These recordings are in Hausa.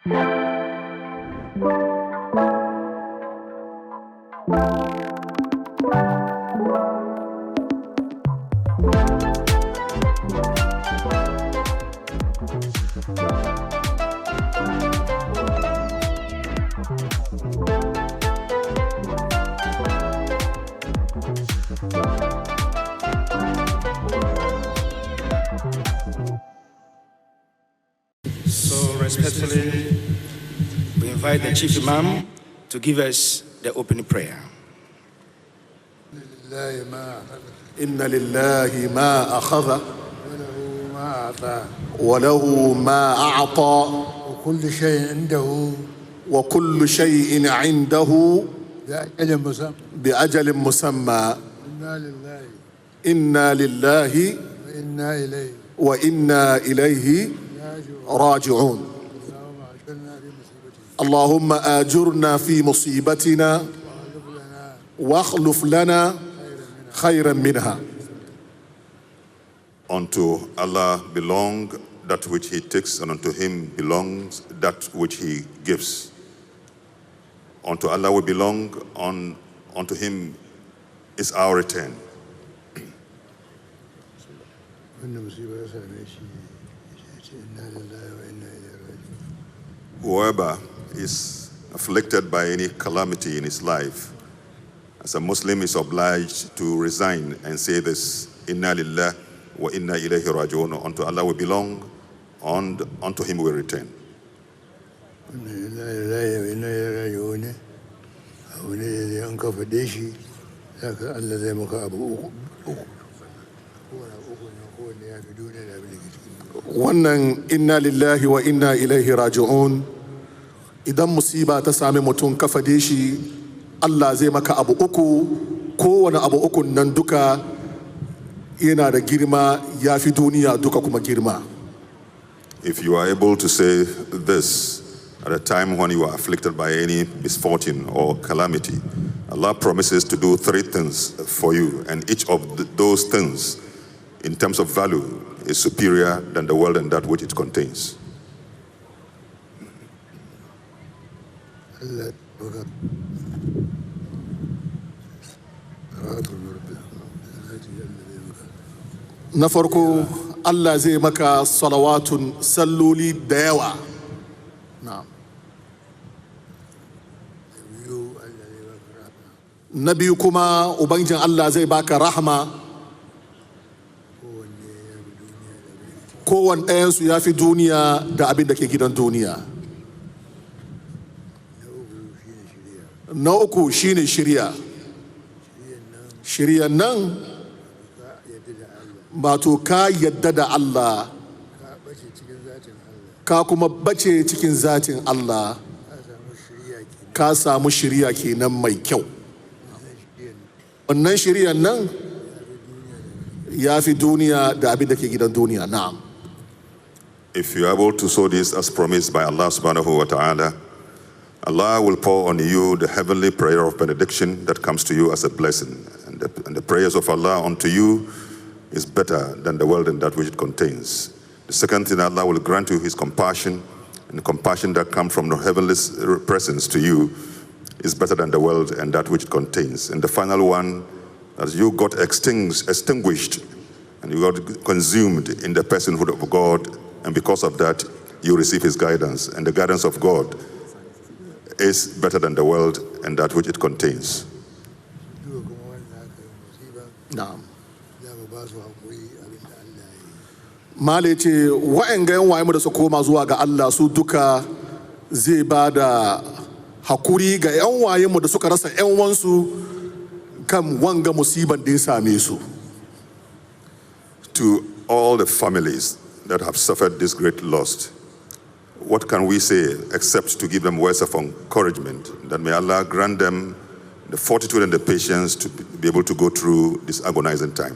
So respectfully, we invite the Chief Imam to give us the opening prayer. إن لله ما أخذ وله ما أعطى وكل شيء عنده بأجل مسمى إنا لله وإنا إليه راجعون اللهم آجرنا في مصيبتنا واخلف لنا خيرا منها. Unto Allah belong that which He takes, and unto Him belongs that which He gives. Unto Allah we belong, unto Him is our return. Whoever is afflicted by any calamity in his life, as a Muslim is obliged to resign and say this, Inna lillah wa inna ilayhi raji'un. Unto Allah we belong, and unto Him we return. Wannan inna lillahi wa inna ilaihi raji'un, idan musiba ta sami mutum ka fade shi, Allah zai maka abu uku, kowane abu uku nan duka yana da girma, ya fi duniya duka kuma girma. If you are able to say this at a time when you are afflicted by any misfortune or calamity, Allah promises to do three things for you, and each of those things in terms of value is superior than the world and that which it contains. Na farko Allah zai maka salawatun salloli da yawa. Na biyu kuma ubangijin Allah zai baka rahma. Kowane ɗayansu ya fi duniya da abin da ke gidan duniya. Na uku shine shiriya. Shiriyan nan wato ka yadda da Allah, ka kuma bace cikin zatin Allah, ka samu shiriya kenan mai kyau. Wannan shiriyan nan ya fi duniya da abin da ke gidan duniya. Na'am. If you are able to sow this as promised by Allah subhanahu wa ta'ala, Allah will pour on you the heavenly prayer of benediction that comes to you as a blessing. And the prayers of Allah unto you is better than the world and that which it contains. The second thing, Allah will grant you His compassion, and the compassion that comes from the heavenly presence to you is better than the world and that which it contains. And the final one, as you got extinguished and you got consumed in the personhood of God, and because of that, you receive His guidance. And the guidance of God is better than the world and that which it contains. Male ce wa'anga yan waye mu da su koma zuwa ga Allah su duka zai ba da hakuri ga yan waye mu da suka rasa yan wansu kan wanga musiban da ya same su. To all the families that have suffered this great loss, what can we say except to give them words of encouragement, that may Allah grant them the fortitude and the patience to be able to go through this agonizing time.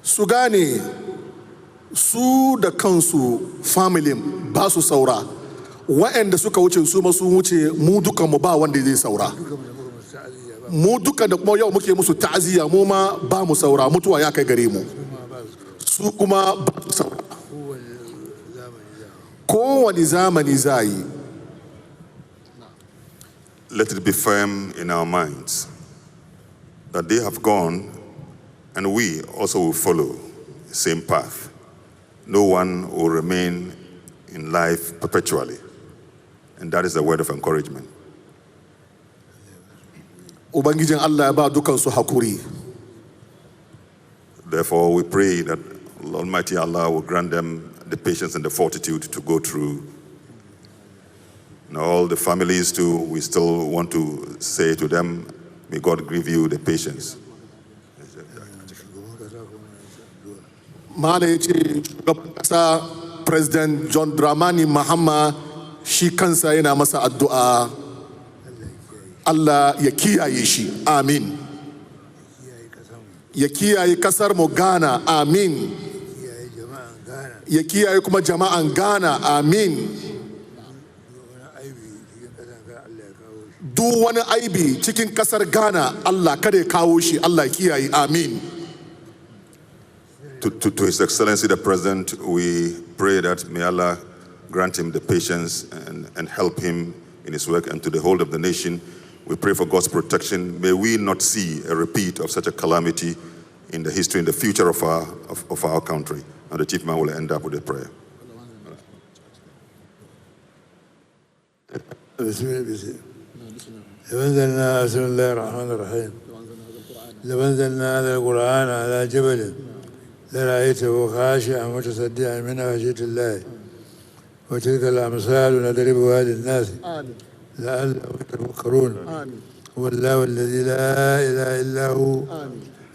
Su gane su da kansu family ba su saura, wa'anda suka wuce su ma su wuce, mu dukan mu ba wanda zai saura. Mu duka da kuma yau muke musu ta'aziyya, mu ma ba mu saura, mutuwa ya kai gare mu. Su kuma ba su saura. kowane zamani za yi. Let it be firm in our minds that they have gone and we also will follow the same path. No one will remain in life perpetually. And that is the word of encouragement. Ubangijin Allah ya ba dukansu hakuri. Therefore, we pray that Almighty Allah will grant them the patience and the fortitude to go through. And all the families too, we still want to say to them, may God give you the patience. Mala ya ce shugaban kasa President John Dramani Mahama shi kansa yana masa addu'a. Allah ya kiyaye shi, amin. Ya kiyaye kasar mu Ghana, amin. Ya kiyaye kuma jama'an Ghana, amin. Duk wani aibi cikin kasar Ghana, Allah kada ya kawo shi, Allah ya kiyaye, amin. To His Excellency the President, we pray that may Allah grant him the patience and help him in his work, and to the whole of the nation, we pray for God's protection. May we not see a repeat of such a calamity in the history, in the future of our country. And the Chief Man will end up with a prayer. بسم الله الرحمن الرحيم. لو أنزلنا هذا القرآن على جبل لرأيته خاشعا متصدعا من خشية الله وتلك الأمثال نضربها للناس لعلهم يتفكرون. هو الله الذي لا إله إلا هو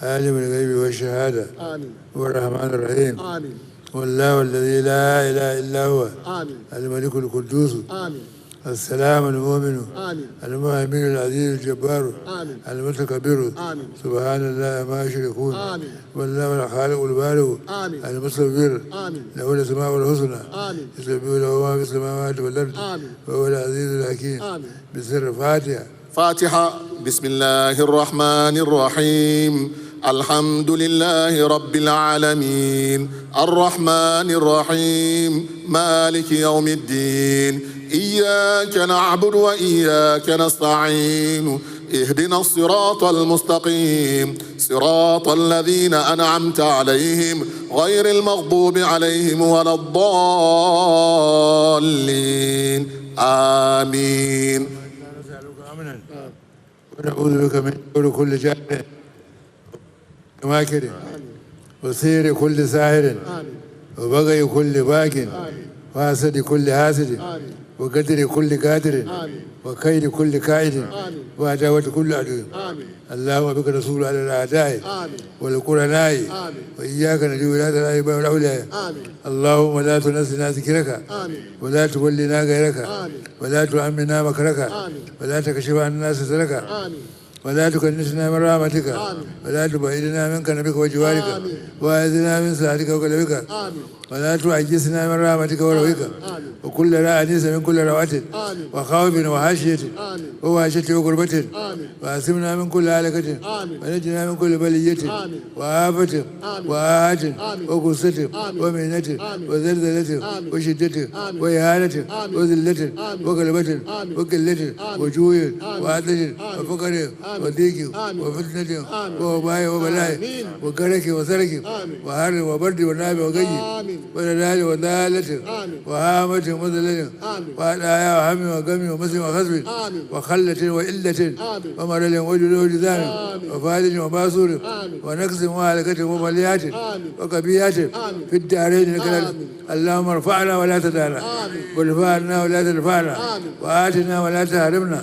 عالم الغيب والشهادة هو الرحمن الرحيم. هو الله الذي لا إله إلا هو الملك القدوس السلام المؤمن المهيمن العزيز الجبار المتكبر سبحان الله ما يشركون. والله الخالق البارئ المصور له الاسماء الحسنى يسبح له ما في السماوات والارض وهو العزيز الحكيم. بسر فاتحه. فاتحة. بسم الله الرحمن الرحيم. الحمد لله رب العالمين الرحمن الرحيم مالك يوم الدين إياك نعبد وإياك نستعين اهدنا الصراط المستقيم صراط الذين أنعمت عليهم غير المغضوب عليهم ولا الضالين آمين. ونعوذ بك من شرور كل جاهل ماكر وسير كل ساهر وبغي كل باك وحسد كل حاسد وقدر كل قادر وكيد كل كائد وعداوة كل عدو. اللهم بك رسول على الأعداء والقرناء وإياك نجو لا تلائب والأولياء. اللهم لا تنسنا ذكرك ولا تولنا غيرك ولا تؤمنا مكرك ولا تكشف عنا سترك ولا تكنسنا من رحمتك ولا تبعدنا منك نبيك وجوارك وأعذنا من سعدك وقلبك ولا تعجزنا من رحمتك ورويك وكلنا أنيس من كل روعة وخوف وحاشية ووحشة وقربة وأسمنا من كل هلكة ونجنا من كل بلية وآفة وآهة وقصة ومهنة وزلزلة وشدة وإهانة وذلة وقلبة وقلة وجوع وعطش وفقر وضيق وفتنة ووباء وبلاء وكرك وسرك وحر وبرد وناب وغي ودلال ودالة وهامة وذلة وحدايا وهم وغم ومسلم وخصب وخلة وإلة ومرل وجلود ذان وفالج وباسور ونقص وهلكة ومليات وكبيات في الدارين الكلام. اللهم ارفعنا ولا تدعنا وارفعنا ولا ترفعنا وآتنا ولا تحرمنا.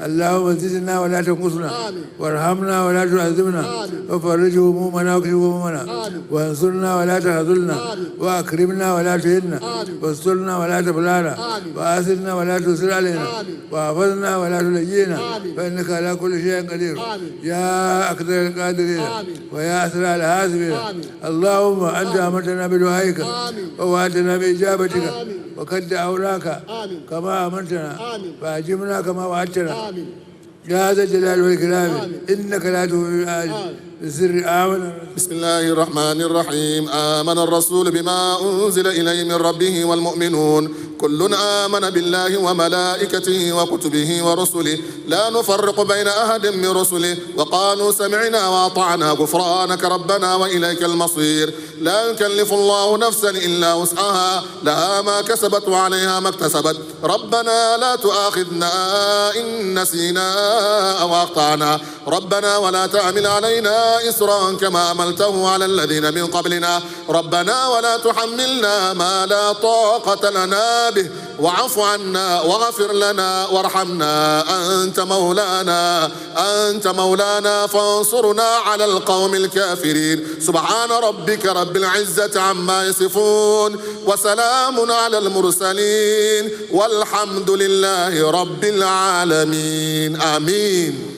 اللهم زدنا ولا تنقصنا وارحمنا ولا تعذبنا وفرج همومنا واكشف همومنا وانصرنا ولا تخذلنا واكرمنا ولا تهنا واسترنا ولا تبلانا وآثرنا ولا تسر علينا واحفظنا ولا تلجينا فإنك على كل شيء قدير يا أقدر القادرين ويا أسرع الحاسبين. اللهم أنت أمرتنا بدعائك ووعدتنا بإجابتك وقد دعوناك كما أمرتنا فأجبنا كما وعدتنا يا ذا الجلال والإكرام إنك لا تخلف الميعاد بسر آمن. بسم الله الرحمن الرحيم. آمن الرسول بما أنزل إليه من ربه والمؤمنون كل آمن بالله وملائكته وكتبه ورسله لا نفرق بين أحد من رسله وقالوا سمعنا وأطعنا غفرانك ربنا وإليك المصير. لا يكلف الله نفسا إلا وسعها لها ما كسبت وعليها ما اكتسبت. ربنا لا تؤاخذنا إن نسينا أو أخطأنا ربنا ولا تحمل علينا إصرا كما عملته على الذين من قبلنا ربنا ولا تحملنا ما لا طاقة لنا به واعف عنا واغفر لنا وارحمنا أنت مولانا فانصرنا على القوم الكافرين. سبحان ربك رب العزة عما يصفون وسلام على المرسلين والحمد لله رب العالمين. آمين.